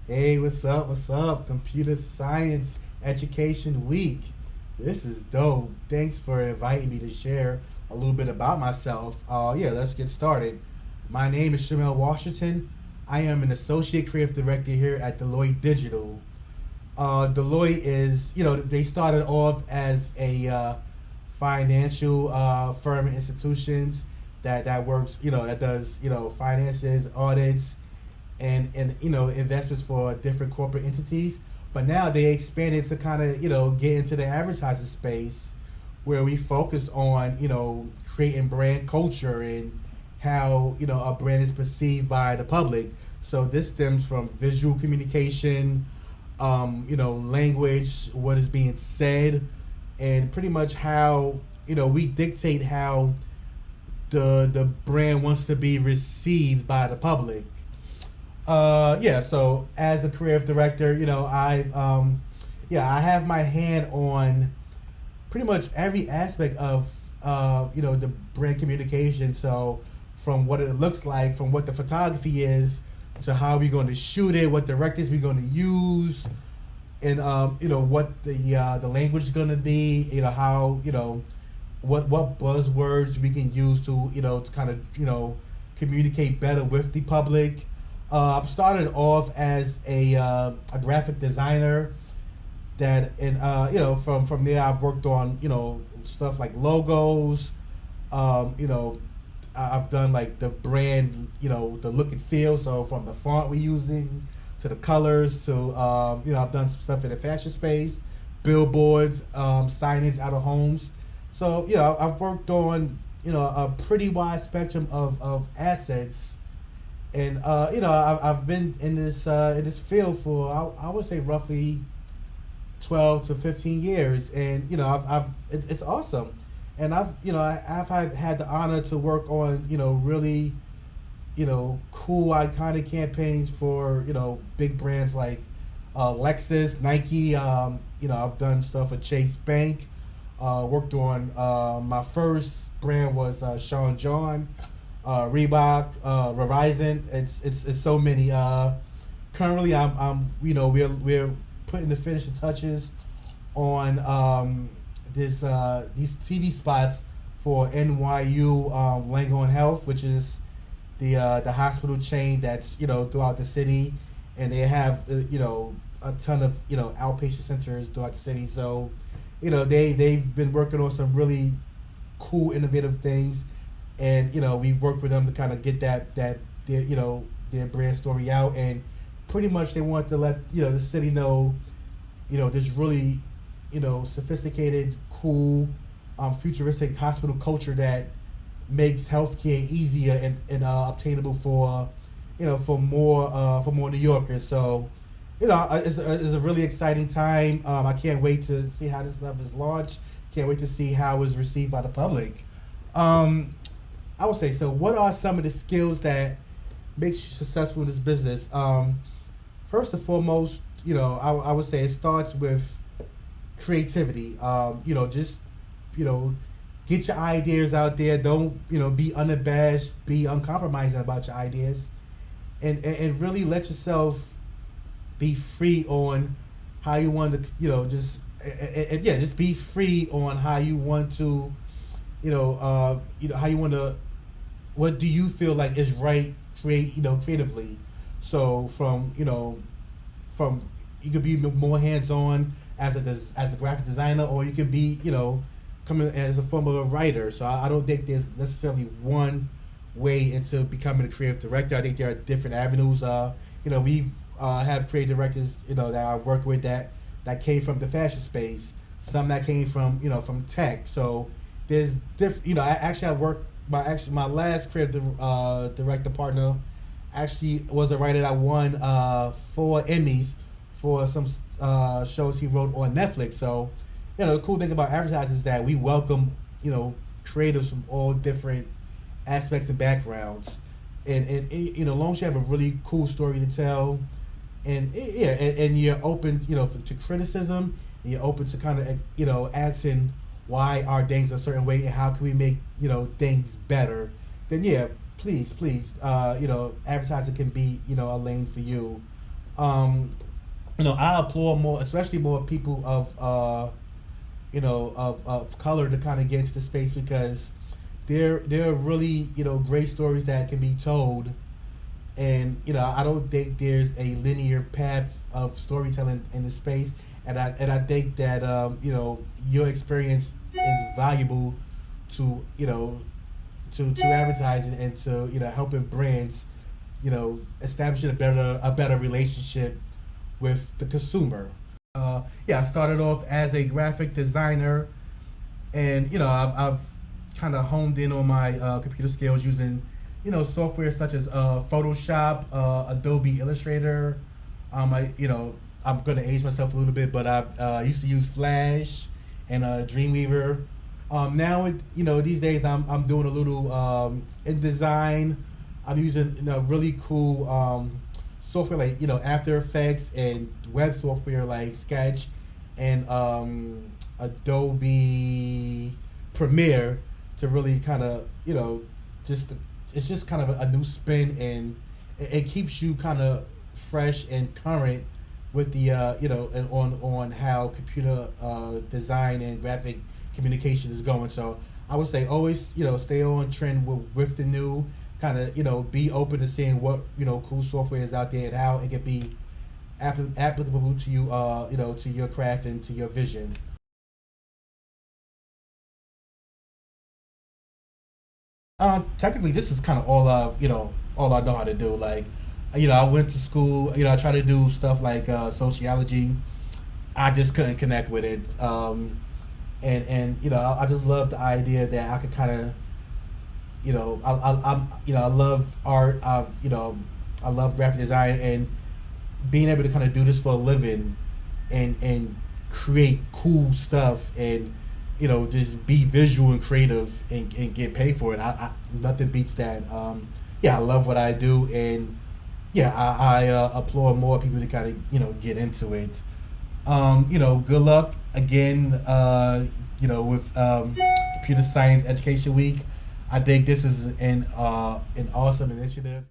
Hey, what's up? What's up? Computer Science Education Week. This is dope. Thanks for inviting me to share a little bit about myself. Yeah, let's get started. My name is Shamel Washington. I am an associate creative director here at Deloitte Digital. Deloitte is, they started off as a financial firm and institutions that works, that does, finances, audits, and investments for different corporate entities. But now they expanded to kind of get into the advertising space, where we focus on creating brand culture and how a brand is perceived by the public. So this stems from visual communication, language, what is being said, and pretty much how we dictate how the brand wants to be received by the public. Yeah. So as a creative director, I have my hand on pretty much every aspect of the brand communication. So from what it looks like, from what the photography is, to how we're going to shoot it, what directors we're going to use, and what the language is going to be. How what buzzwords we can use to kind of communicate better with the public. I started off as a graphic designer. From there I've worked on stuff like logos. I've done like the brand, the look and feel. So from the font we're using to the colors to I've done some stuff in the fashion space, billboards, signage out of homes. So I've worked on a pretty wide spectrum of assets. And I've been in this field for I would say roughly 12 to 15 years, and it's awesome. And I've had the honor to work on really cool iconic campaigns for big brands like Lexus, Nike. I've done stuff with Chase Bank. Worked on my first brand was Sean John. Reebok, Verizon. It's so many. Currently, we're putting the finishing touches on these TV spots for NYU Langone Health, which is the hospital chain that's throughout the city, and they have a ton of outpatient centers throughout the city. So they've been working on some really cool, innovative things. And we've worked with them to kind of get their brand story out, and pretty much they want to let the city know this really sophisticated, cool, futuristic hospital culture that makes healthcare easier and obtainable for more New Yorkers. So it's a really exciting time. I can't wait to see how this stuff is launched. Can't wait to see how it's received by the public. I would say, so what are some of the skills that makes you successful in this business? First and foremost, I would say it starts with creativity. Just get your ideas out there. Don't, be unabashed, be uncompromising about your ideas, and really let yourself be free on how you want to, just be free on how you want to, how you want to, what do you feel like is right, creatively. So from you could be more hands-on as a graphic designer, or you could be, coming as a form of a writer. So I don't think there's necessarily one way into becoming a creative director. I think there are different avenues. We've have creative directors, that I've worked with that came from the fashion space, some that came from, from tech. So there's different, I worked, my last creative director partner actually was a writer that won 4 Emmys for some shows he wrote on Netflix. So, the cool thing about advertising is that we welcome, creatives from all different aspects and backgrounds. And as long as you have a really cool story to tell, and you're open, to criticism, and you're open to kind of, asking why are things a certain way and how can we make things better, then please advertising can be a lane for you. um, I applaud more, especially more people of of color to kind of get into the space, because there are really great stories that can be told, and I don't think there's a linear path of storytelling in the space, and I think that your experience is valuable to to advertising, and to helping brands establishing a better relationship with the consumer. I started off as a graphic designer, and I've kind of honed in on my computer skills using software such as Photoshop, Adobe Illustrator. I'm gonna age myself a little bit, but I've used to use Flash and Dreamweaver. Now these days I'm doing a little in design. I'm using really cool software like After Effects, and web software like Sketch and Adobe Premiere, to really kind of it's just kind of a new spin, and it keeps you kind of fresh and current with the and on how computer design and graphic communication is going. So I would say always stay on trend with the new, kind of be open to seeing what cool software is out there and how it can be applicable to you to your craft and to your vision. Technically, this is kind of all I know how to do. Like, I went to school. I tried to do stuff like sociology. I just couldn't connect with it. I just love the idea that I could kind of, I love art. I love graphic design, and being able to kind of do this for a living, and create cool stuff, and just be visual and creative, and get paid for it. I nothing beats that. I love what I do, and I applaud more people to kind of get into it. Good luck again. With Computer Science Education Week. I think this is an awesome initiative.